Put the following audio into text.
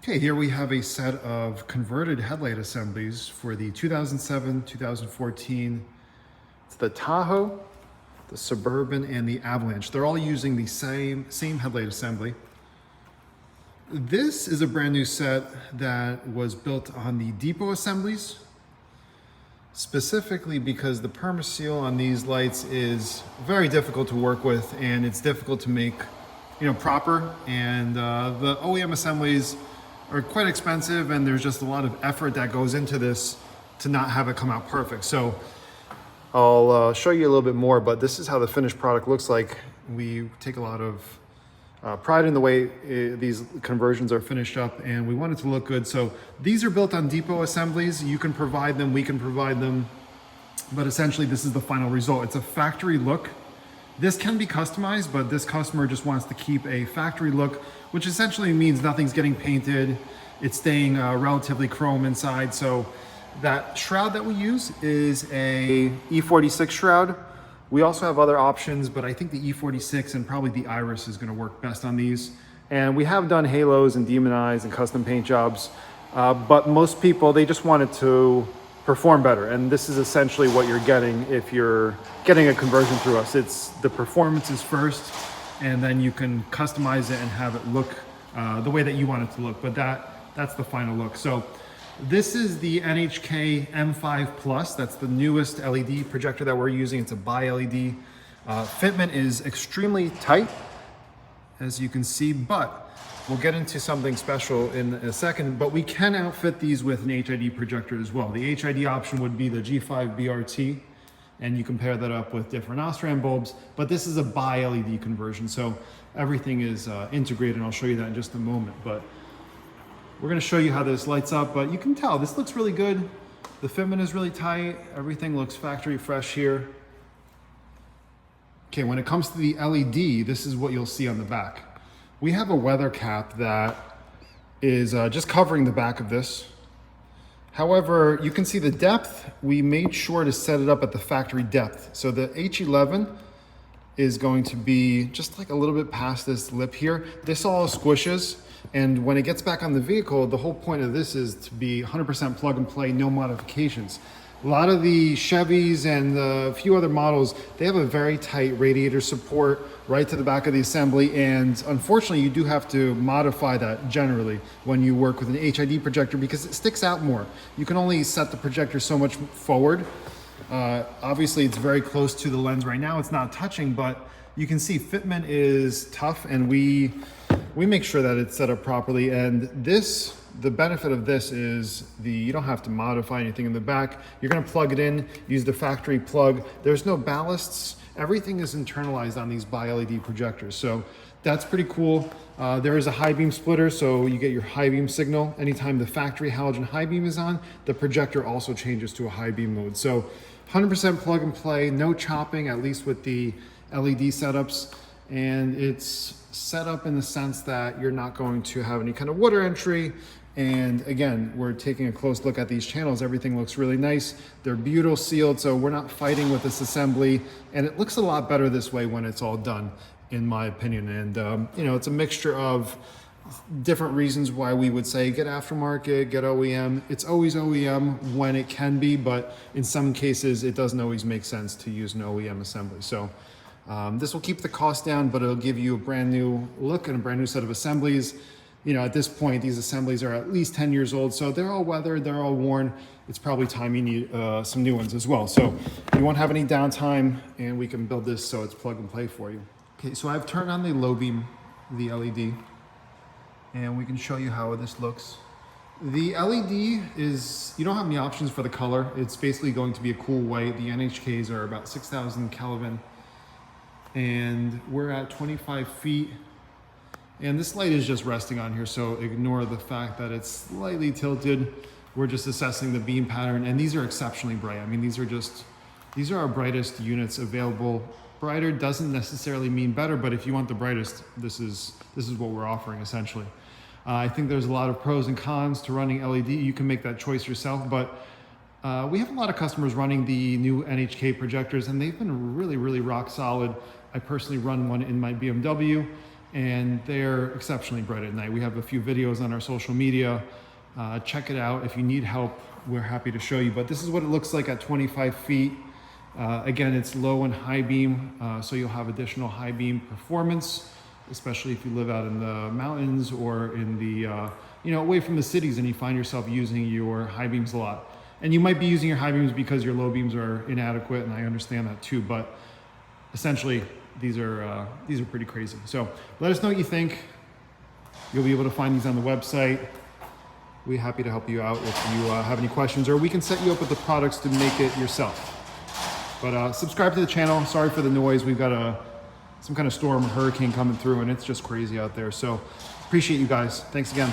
Okay, here we have a set of converted headlight assemblies for the 2007, 2014. It's the Tahoe, the Suburban, and the Avalanche. They're all using the same headlight assembly. This is a brand new set that was built on the depot assemblies, specifically because the permaseal on these lights is very difficult to work with, and it's difficult to make, proper. And the OEM assemblies are quite expensive, and there's just a lot of effort that goes into this to not have it come out perfect. So I'll show you a little bit more, but this is how the finished product looks like. We take a lot of pride in the way these conversions are finished up, and we want it to look good. So these are built on depot assemblies. You can provide them, we can provide them, but essentially this is the final result. It's a factory look. This can be customized, but this customer just wants to keep a factory look, which essentially means nothing's getting painted. It's staying relatively chrome inside. So that shroud that we use is a E46 shroud. We also have other options, but I think the E46 and probably the Iris is gonna work best on these. And we have done halos and demon eyes and custom paint jobs, but most people, they just want it to perform better. And this is essentially what you're getting if you're getting a conversion through us. It's the performance is first, and then you can customize it and have it look the way that you want it to look. But that's the final look. So this is the NHK M5 Plus. That's the newest LED projector that we're using. It's a bi-LED. Fitment is extremely tight, as you can see, but we'll get into something special in a second, but we can outfit these with an HID projector as well. The HID option would be the G5 BRT, and you can pair that up with different Osram bulbs, but this is a bi-LED conversion, so everything is integrated, and I'll show you that in just a moment. But we're gonna show you how this lights up, but you can tell this looks really good. The fitment is really tight. Everything looks factory fresh here. Okay, when it comes to the LED, this is what you'll see on the back. We have a weather cap that is just covering the back of this. However, you can see the depth. We made sure to set it up at the factory depth. So the H11 is going to be just like a little bit past this lip here. This all squishes, and when it gets back on the vehicle, the whole point of this is to be 100% plug and play, no modifications. A lot of the Chevys and a few other models, they have a very tight radiator support right to the back of the assembly, and unfortunately you do have to modify that generally when you work with an HID projector because it sticks out more. You can only set the projector so much forward. Obviously it's very close to the lens right now, it's not touching, but you can see fitment is tough, and we make sure that it's set up properly. And this, the benefit of this is you don't have to modify anything in the back. You're gonna plug it in, use the factory plug. There's no ballasts. Everything is internalized on these bi-LED projectors. So that's pretty cool. There is a high beam splitter, so you get your high beam signal. Anytime the factory halogen high beam is on, the projector also changes to a high beam mode. So 100% plug and play, no chopping, at least with the LED setups. And it's set up in the sense that you're not going to have any kind of water entry. And again, we're taking a close look at these channels. Everything looks really nice. They're butyl sealed, so we're not fighting with this assembly. And it looks a lot better this way when it's all done, in my opinion. And it's a mixture of different reasons why we would say get aftermarket, get OEM. It's always OEM when it can be, but in some cases it doesn't always make sense to use an OEM assembly. So this will keep the cost down, but it'll give you a brand new look and a brand new set of assemblies. At this point, these assemblies are at least 10 years old, so they're all weathered, they're all worn. It's probably time you need some new ones as well. So you won't have any downtime, and we can build this so it's plug and play for you. Okay, so I've turned on the low beam, the LED, and we can show you how this looks. The LED is, you don't have any options for the color. It's basically going to be a cool white. The NHKs are about 6,000 Kelvin, and we're at 25 feet. And this light is just resting on here, so ignore the fact that it's slightly tilted. We're just assessing the beam pattern, and these are exceptionally bright. I mean, these are our brightest units available. Brighter doesn't necessarily mean better, but if you want the brightest, this is what we're offering essentially. I think there's a lot of pros and cons to running LED. You can make that choice yourself, but we have a lot of customers running the new NHK projectors, and they've been really, really rock solid. I personally run one in my BMW, and they're exceptionally bright at night. We have a few videos on our social media. Check it out. If you need help, we're happy to show you. But this is what it looks like at 25 feet. Again, it's low and high beam, so you'll have additional high beam performance, especially if you live out in the mountains or in the, away from the cities and you find yourself using your high beams a lot. And you might be using your high beams because your low beams are inadequate, and I understand that too, but essentially these are pretty crazy. So let us know what you think. You'll be able to find these on the website. We're happy to help you out if you have any questions, or we can set you up with the products to make it yourself. But subscribe to the channel. Sorry for the noise. We've got some kind of storm or hurricane coming through, and it's just crazy out there. So appreciate you guys. Thanks again.